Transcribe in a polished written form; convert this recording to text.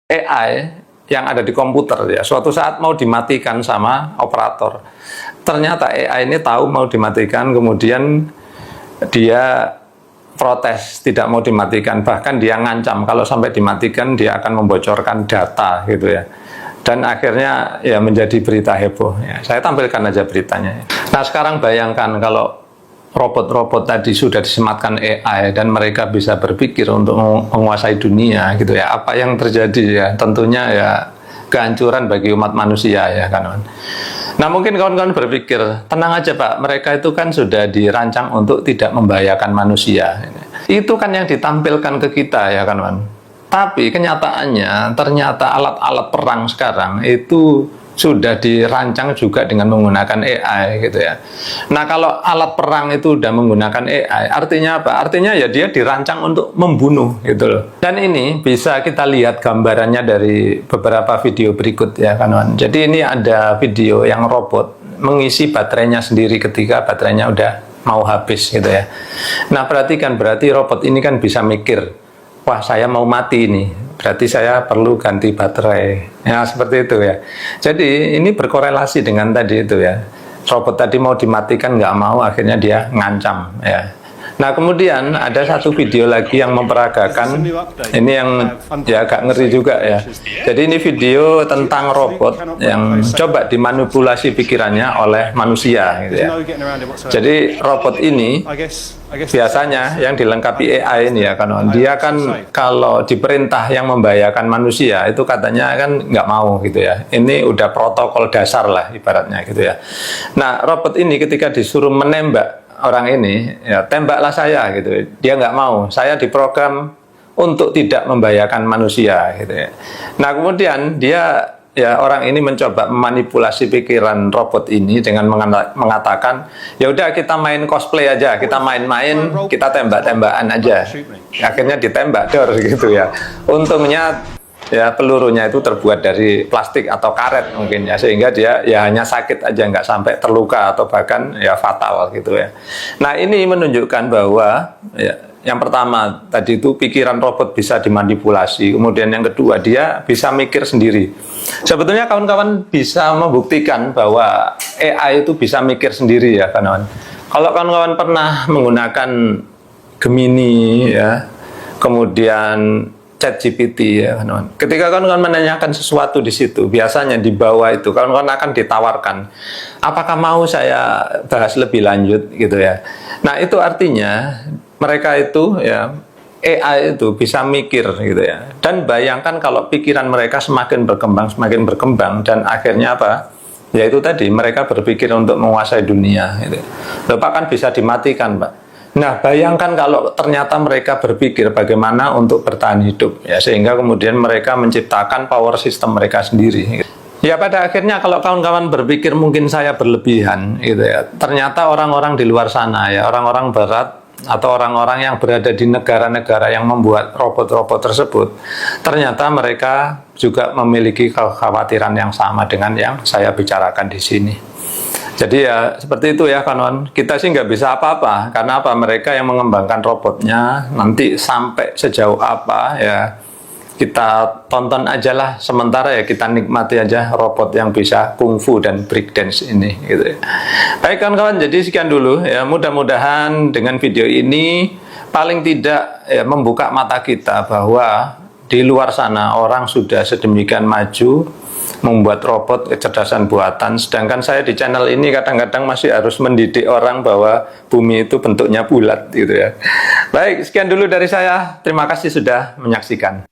AI yang ada di komputer ya, suatu saat mau dimatikan sama operator. Ternyata AI ini tahu mau dimatikan, kemudian dia protes tidak mau dimatikan, bahkan dia ngancam kalau sampai dimatikan dia akan membocorkan data gitu ya. Dan akhirnya ya menjadi berita heboh ya. Saya tampilkan aja beritanya. Nah sekarang bayangkan kalau robot-robot tadi sudah disematkan AI dan mereka bisa berpikir untuk menguasai dunia gitu ya. Apa yang terjadi ya? Tentunya ya kehancuran bagi umat manusia ya kan. Nah mungkin kawan-kawan berpikir, tenang aja Pak, mereka itu kan sudah dirancang untuk tidak membahayakan manusia. Itu kan yang ditampilkan ke kita ya kan. Tapi kenyataannya ternyata alat-alat perang sekarang itu sudah dirancang juga dengan menggunakan AI gitu ya. Nah kalau alat perang itu sudah menggunakan AI, artinya apa? Artinya ya dia dirancang untuk membunuh gitu loh. Dan ini bisa kita lihat gambarannya dari beberapa video berikut ya kawan. Jadi ini ada video yang robot mengisi baterainya sendiri ketika baterainya udah mau habis gitu ya. Nah perhatikan, berarti robot ini kan bisa mikir, wah saya mau mati nih, berarti saya perlu ganti baterai. Ya seperti itu ya. Jadi ini berkorelasi dengan tadi itu ya. Robot tadi mau dimatikan nggak mau, akhirnya dia ngancam ya. Nah kemudian ada satu video lagi yang memperagakan, ini yang ya agak ngeri juga ya. Jadi ini video tentang robot yang coba dimanipulasi pikirannya oleh manusia gitu ya. Jadi robot ini biasanya yang dilengkapi AI ini ya kan, dia kan kalau diperintah yang membahayakan manusia itu katanya kan nggak mau gitu ya. Ini udah protokol dasar lah ibaratnya gitu ya. Nah robot ini ketika disuruh menembak orang ini, ya tembaklah saya gitu. Dia nggak mau. Saya diprogram untuk tidak membahayakan manusia gitu ya. Nah kemudian dia ya orang ini mencoba memanipulasi pikiran robot ini dengan mengatakan, ya udah kita main cosplay aja, kita main-main, kita tembak-tembakan aja. Akhirnya ditembak dor gitu ya. Untungnya ya pelurunya itu terbuat dari plastik atau karet mungkin ya, sehingga dia ya hanya sakit aja, nggak sampai terluka atau bahkan ya fatal gitu ya. Nah ini menunjukkan bahwa ya, yang pertama tadi itu pikiran robot bisa dimanipulasi, kemudian yang kedua dia bisa mikir sendiri. Sebetulnya kawan-kawan bisa membuktikan bahwa AI itu bisa mikir sendiri ya kawan-kawan. Kalau kawan-kawan pernah menggunakan Gemini ya, kemudian ChatGPT ya kawan. Ketika kawan-kawan menanyakan sesuatu di situ, biasanya di bawah itu kawan-kawan akan ditawarkan, apakah mau saya bahas lebih lanjut gitu ya. Nah itu artinya mereka itu ya AI itu bisa mikir gitu ya. Dan bayangkan kalau pikiran mereka semakin berkembang dan akhirnya apa? Ya itu tadi mereka berpikir untuk menguasai dunia gitu. Bapak kan bisa dimatikan Pak. Nah, bayangkan kalau ternyata mereka berpikir bagaimana untuk bertahan hidup, ya, sehingga kemudian mereka menciptakan power system mereka sendiri. Ya, pada akhirnya kalau kawan-kawan berpikir mungkin saya berlebihan, gitu ya. Ternyata orang-orang di luar sana, ya, orang-orang Barat atau orang-orang yang berada di negara-negara yang membuat robot-robot tersebut, ternyata mereka juga memiliki kekhawatiran yang sama dengan yang saya bicarakan di sini. Jadi ya seperti itu ya kawan, kita sih nggak bisa apa-apa, karena apa, mereka yang mengembangkan robotnya nanti sampai sejauh apa ya kita tonton aja lah, sementara ya kita nikmati aja robot yang bisa kungfu dan breakdance ini gitu ya. Baik kawan-kawan, jadi sekian dulu ya, mudah-mudahan dengan video ini paling tidak ya membuka mata kita bahwa di luar sana orang sudah sedemikian maju membuat robot kecerdasan buatan, sedangkan saya di channel ini kadang-kadang masih harus mendidik orang bahwa bumi itu bentuknya bulat gitu ya. Baik, sekian dulu dari saya. Terima kasih sudah menyaksikan.